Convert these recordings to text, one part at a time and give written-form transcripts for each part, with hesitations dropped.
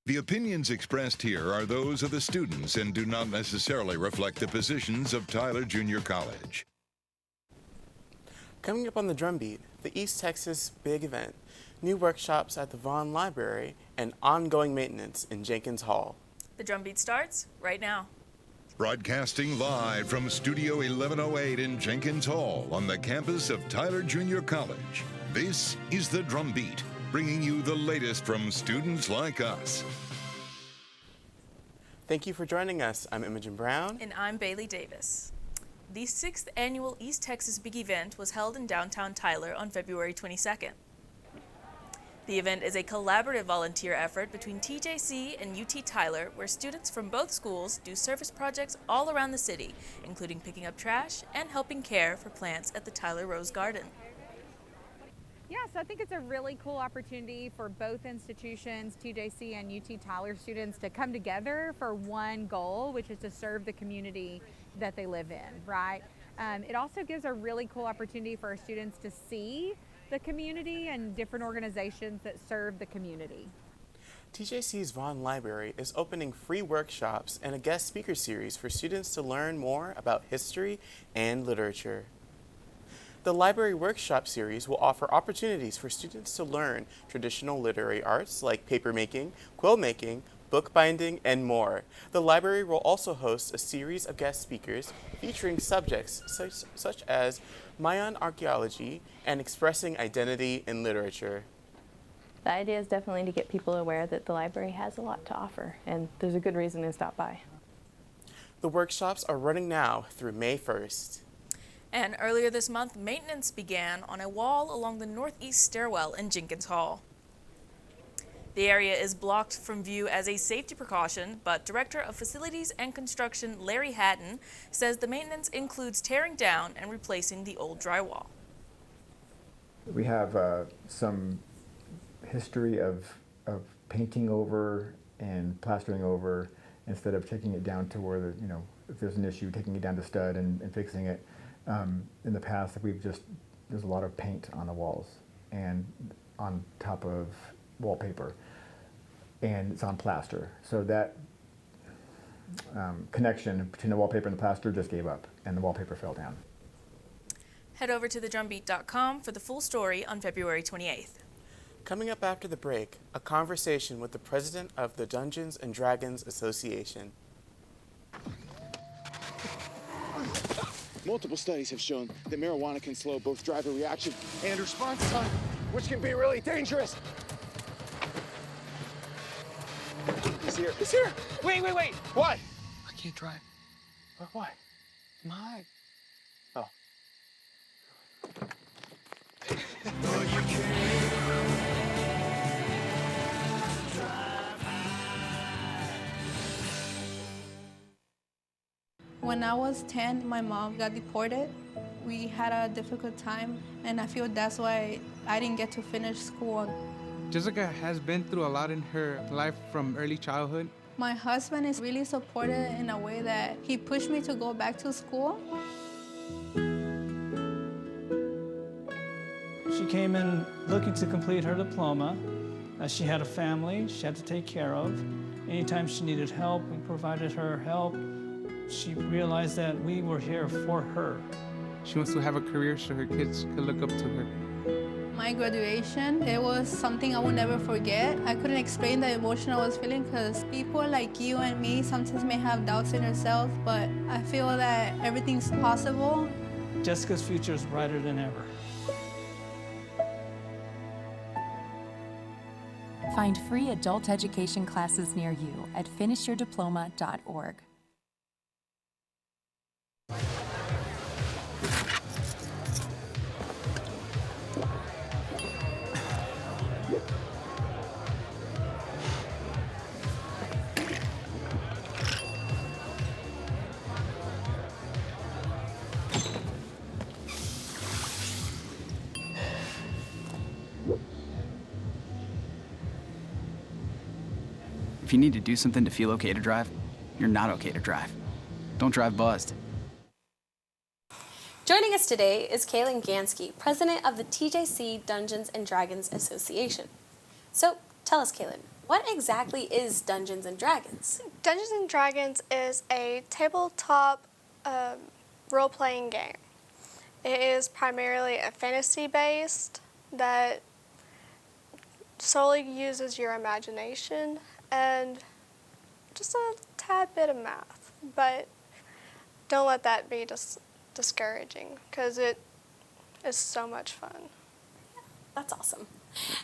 The opinions expressed here are those of the students and do not necessarily reflect the positions of Tyler Junior College. Coming up on the DrumBeat, the East Texas Big Event, new workshops at the Vaughn Library, and ongoing maintenance in Jenkins Hall. The DrumBeat starts right now. Broadcasting live from Studio 1108 in Jenkins Hall on the campus of Tyler Junior College. This is the DrumBeat, bringing you the latest from students like us. Thank you for joining us. I'm Imogen Brown. And I'm Bailey Davis. The 6th annual East Texas Big Event was held in downtown Tyler on February 22nd. The event is a collaborative volunteer effort between TJC and UT Tyler, where students from both schools do service projects all around the city, including picking up trash and helping care for plants at the Tyler Rose Garden. Yeah, so I think it's a really cool opportunity for both institutions, TJC and UT Tyler students, to come together for one goal, which is to serve the community that they live in, right? It also gives a really cool opportunity for our students to see the community and different organizations that serve the community. TJC's Vaughn Library is opening free workshops and a guest speaker series for students to learn more about history and literature. The Library Workshop Series will offer opportunities for students to learn traditional literary arts like papermaking, quill making, bookbinding, and more. The library will also host a series of guest speakers featuring subjects such as Mayan archaeology and expressing identity in literature. The idea is definitely to get people aware that the library has a lot to offer, and there's a good reason to stop by. The workshops are running now through May 1st. And earlier this month, maintenance began on a wall along the northeast stairwell in Jenkins Hall. The area is blocked from view as a safety precaution, but Director of Facilities and Construction Larry Hatton says the maintenance includes tearing down and replacing the old drywall. We have some history of painting over and plastering over instead of taking it down to where, if there's an issue, taking it down to stud and fixing it. In the past, there's a lot of paint on the walls and on top of wallpaper, and it's on plaster. So that connection between the wallpaper and the plaster just gave up, and the wallpaper fell down. Head over to thedrumbeat.com for the full story on February 28th. Coming up after the break, a conversation with the president of the Dungeons and Dragons Association. Multiple studies have shown that marijuana can slow both driver reaction and response time, which can be really dangerous. He's here. He's here. Wait. What? I can't drive. Why? My. Oh. When I was 10, my mom got deported. We had a difficult time, and I feel that's why I didn't get to finish school. Jessica has been through a lot in her life from early childhood. My husband is really supportive in a way that he pushed me to go back to school. She came in looking to complete her diploma. She had a family she had to take care of. Anytime she needed help, we provided her help. She realized that we were here for her. She wants to have a career so her kids could look up to her. My graduation, it was something I will never forget. I couldn't explain the emotion I was feeling because people like you and me sometimes may have doubts in ourselves, but I feel that everything's possible. Jessica's future is brighter than ever. Find free adult education classes near you at finishyourdiploma.org. If you need to do something to feel okay to drive, you're not okay to drive. Don't drive buzzed. Joining us today is Kaylin Gansky, president of the TJC Dungeons and Dragons Association. So, tell us, Kaylin, what exactly is Dungeons and Dragons? Dungeons and Dragons is a tabletop role-playing game. It is primarily a fantasy-based that solely uses your imagination and just a tad bit of math. But don't let that be discouraging, because it is so much fun. That's awesome.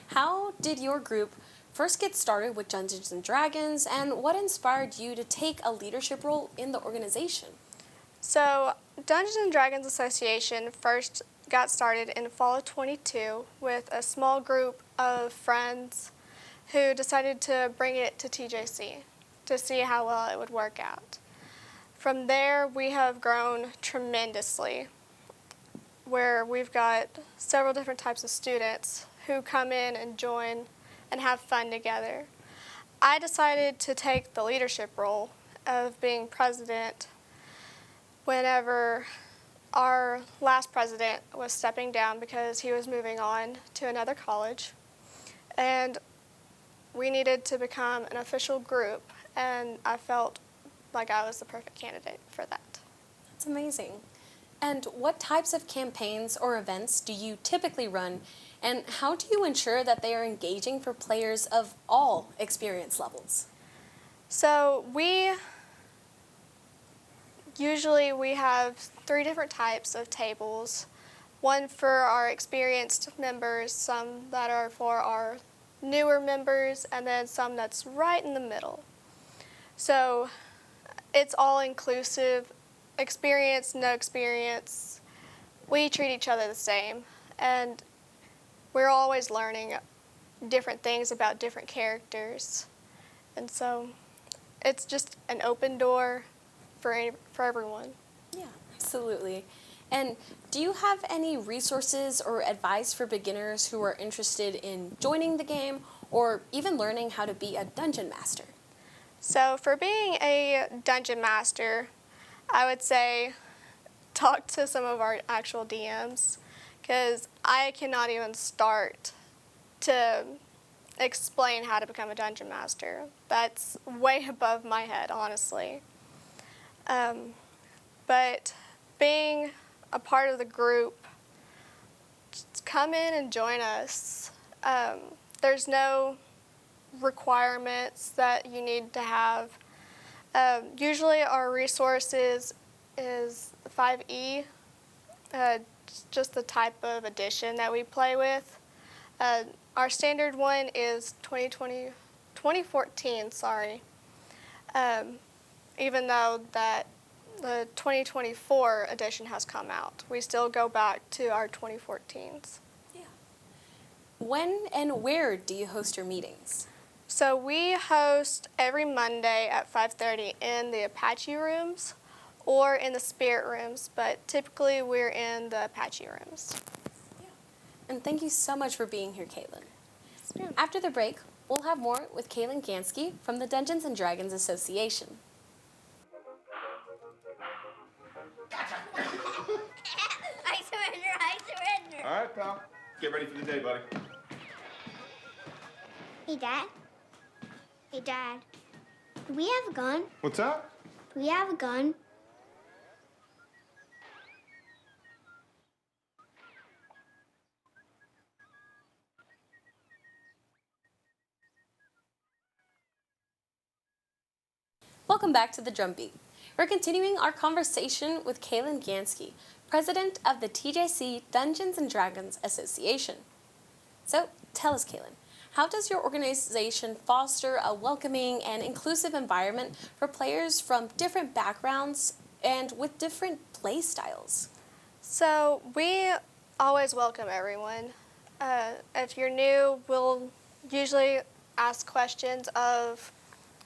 How did your group first get started with Dungeons and Dragons, and what inspired you to take a leadership role in the organization? So, Dungeons and Dragons Association first got started in the fall of 22 with a small group of friends who decided to bring it to TJC to see how well it would work out. From there, we have grown tremendously, where we've got several different types of students who come in and join and have fun together. I decided to take the leadership role of being president whenever our last president was stepping down because he was moving on to another college, and we needed to become an official group, and I felt like I was the perfect candidate for that. That's amazing. And what types of campaigns or events do you typically run, and how do you ensure that they are engaging for players of all experience levels? So usually we have 3 different types of tables. One for our experienced members, some that are for our newer members, and then some that's right in the middle. So it's all inclusive, experience, no experience. We treat each other the same, and we're always learning different things about different characters. And so it's just an open door for everyone. Yeah, absolutely. And do you have any resources or advice for beginners who are interested in joining the game or even learning how to be a dungeon master? So for being a dungeon master, I would say talk to some of our actual DMs, because I cannot even start to explain how to become a dungeon master. That's way above my head, honestly. But being a part of the group, just come in and join us. There's no requirements that you need to have. Usually our resources is 5e, just the type of edition that we play with. Our standard one is 2014, even though that the 2024 edition has come out. We still go back to our 2014s. Yeah. When and where do you host your meetings? So we host every Monday at 5:30 in the Apache rooms or in the Spirit rooms, but typically we're in the Apache rooms. Yeah. And thank you so much for being here, Caitlin. After the break, we'll have more with Caitlin Gansky from the Dungeons and Dragons Association. I surrender. All right, pal. Get ready for the day, buddy. Hey, Dad. Hey, Dad. Do we have a gun? What's that? Do we have a gun? Welcome back to the DrumBeat. We're continuing our conversation with Caitlin Gansky, president of the TJC Dungeons and Dragons Association. So, tell us, Caitlin, how does your organization foster a welcoming and inclusive environment for players from different backgrounds and with different play styles? So we always welcome everyone. If you're new, we'll usually ask questions of,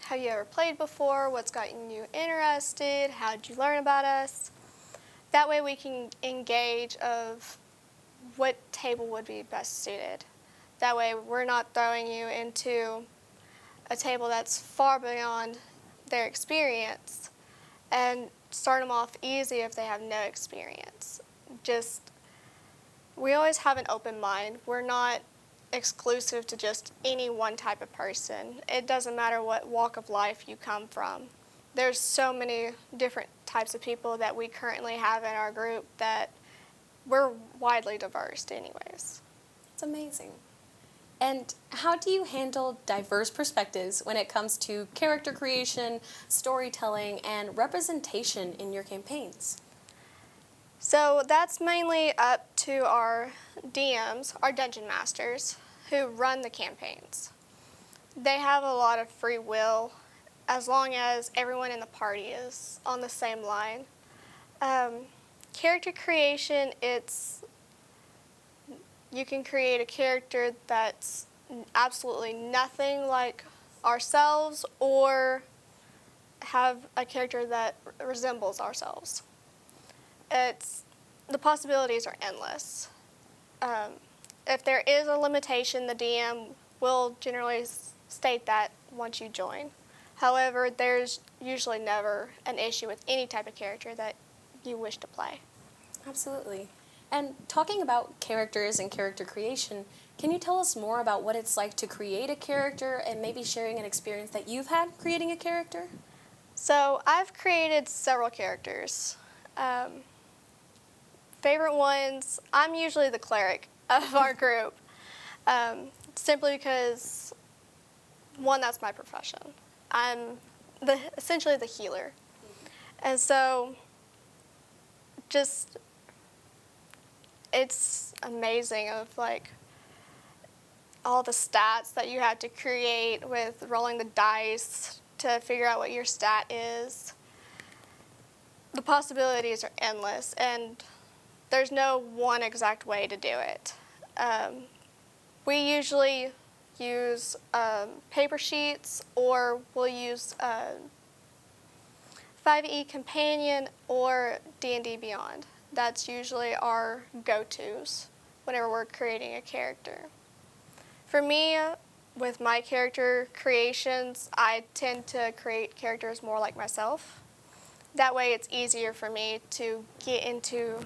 have you ever played before? What's gotten you interested? How did you learn about us? That way we can engage of what table would be best suited. That way we're not throwing you into a table that's far beyond their experience and start them off easy if they have no experience. We always have an open mind. We're not exclusive to just any one type of person. It doesn't matter what walk of life you come from. There's so many different types of people that we currently have in our group that we're widely diverse anyways. It's amazing. And how do you handle diverse perspectives when it comes to character creation, storytelling, and representation in your campaigns? So that's mainly up to our DMs, our dungeon masters, who run the campaigns. They have a lot of free will as long as everyone in the party is on the same line. Character creation, you can create a character that's absolutely nothing like ourselves or have a character that resembles ourselves. The possibilities are endless. If there is a limitation, the DM will generally state that once you join. However, there's usually never an issue with any type of character that you wish to play. Absolutely. And talking about characters and character creation, can you tell us more about what it's like to create a character and maybe sharing an experience that you've had creating a character? So I've created several characters. Favorite ones, I'm usually the cleric of our group, simply because, one, that's my profession. I'm essentially the healer. And so it's amazing of like all the stats that you have to create with rolling the dice to figure out what your stat is. The possibilities are endless, and there's no one exact way to do it. We usually use paper sheets, or we'll use 5e Companion or D&D Beyond. That's usually our go-tos whenever we're creating a character. For me, with my character creations, I tend to create characters more like myself. That way it's easier for me to get into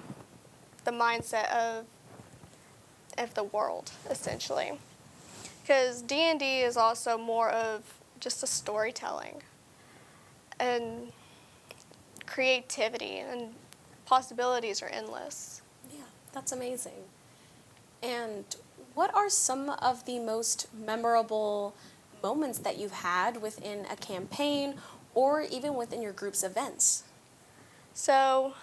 the mindset of the world, essentially. Because D&D is also more of just a storytelling and creativity, and possibilities are endless. Yeah, that's amazing. And what are some of the most memorable moments that you've had within a campaign or even within your group's events? So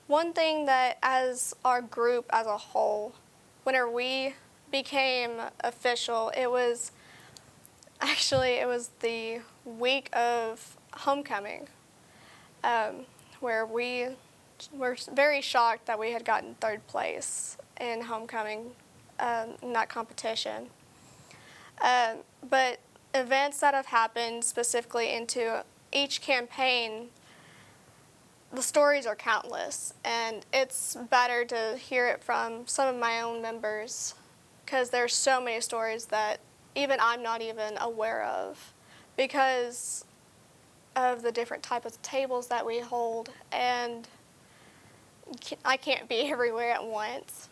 one thing that as our group as a whole, whenever we became official, it was the week of homecoming, where we were very shocked that we had gotten third place in homecoming in that competition. But events that have happened specifically into each campaign, the stories are countless, and it's better to hear it from some of my own members, because there's so many stories that even I'm not even aware of because of the different types of tables that we hold, and I can't be everywhere at once.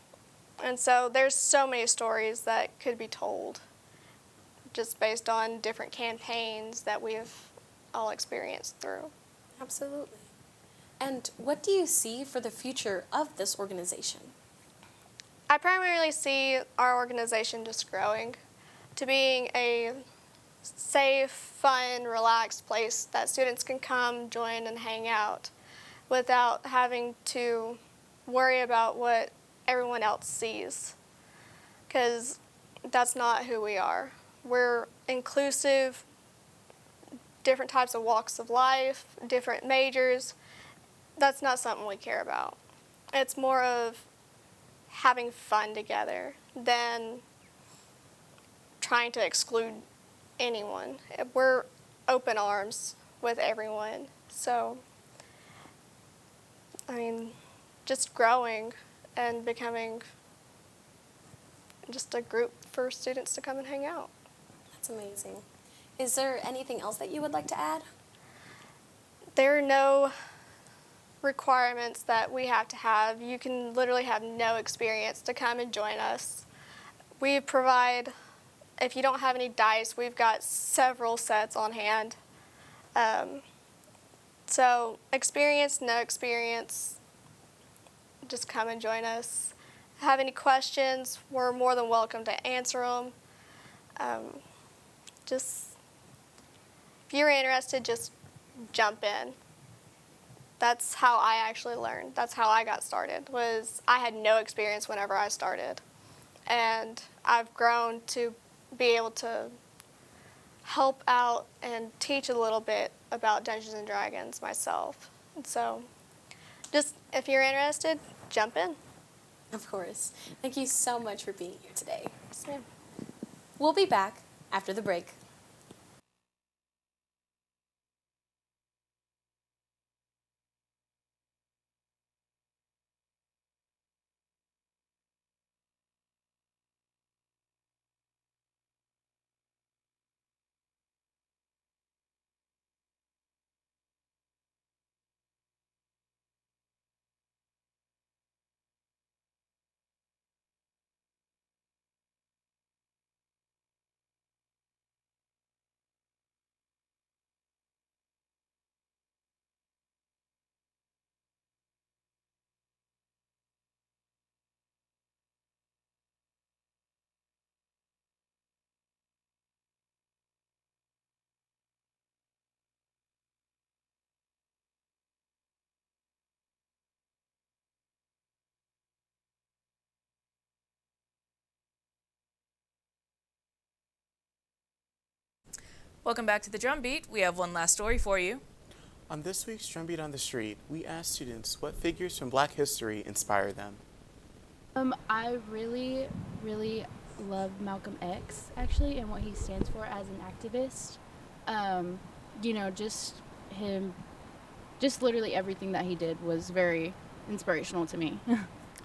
And so there's so many stories that could be told just based on different campaigns that we've all experienced through. Absolutely. And what do you see for the future of this organization? I primarily see our organization just growing to being a safe, fun, relaxed place that students can come, join, and hang out without having to worry about what everyone else sees, because that's not who we are. We're inclusive, different types of walks of life, different majors. That's not something we care about. It's more of having fun together than trying to exclude anyone. We're open arms with everyone. So, just growing and becoming just a group for students to come and hang out. That's amazing. Is there anything else that you would like to add? There are no requirements that we have to have. You can literally have no experience to come and join us. We provide, if you don't have any dice, we've got several sets on hand. So experience, no experience, just come and join us. Have any questions, we're more than welcome to answer them. Just, if you're interested, just jump in. That's how I actually learned. That's how I got started, was I had no experience whenever I started. And I've grown to be able to help out and teach a little bit about Dungeons & Dragons myself. And so just, if you're interested, jump in. Of course. Thank you so much for being here today. Yes, ma'am. We'll be back after the break. Welcome back to the Drumbeat. We have one last story for you. On this week's Drumbeat on the Street, we asked students what figures from Black history inspire them. I really, really love Malcolm X, actually, and what he stands for as an activist. You know, just him, just literally everything that he did was very inspirational to me.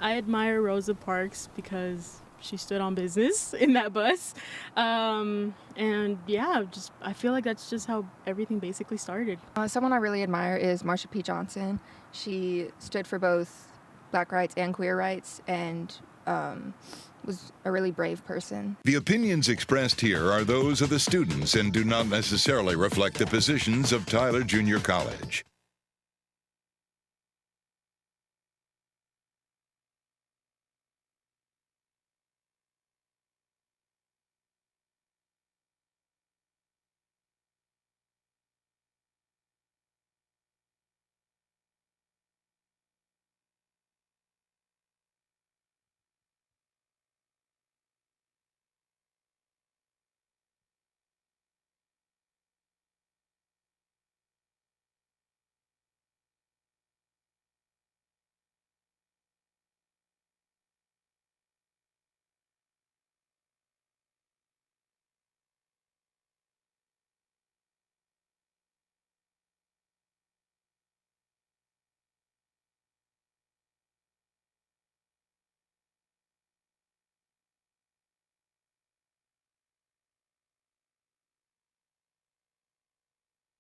I admire Rosa Parks because she stood on business in that bus. And yeah, I feel like that's just how everything basically started. Someone I really admire is Marsha P. Johnson. She stood for both Black rights and queer rights, and was a really brave person. The opinions expressed here are those of the students and do not necessarily reflect the positions of Tyler Junior College.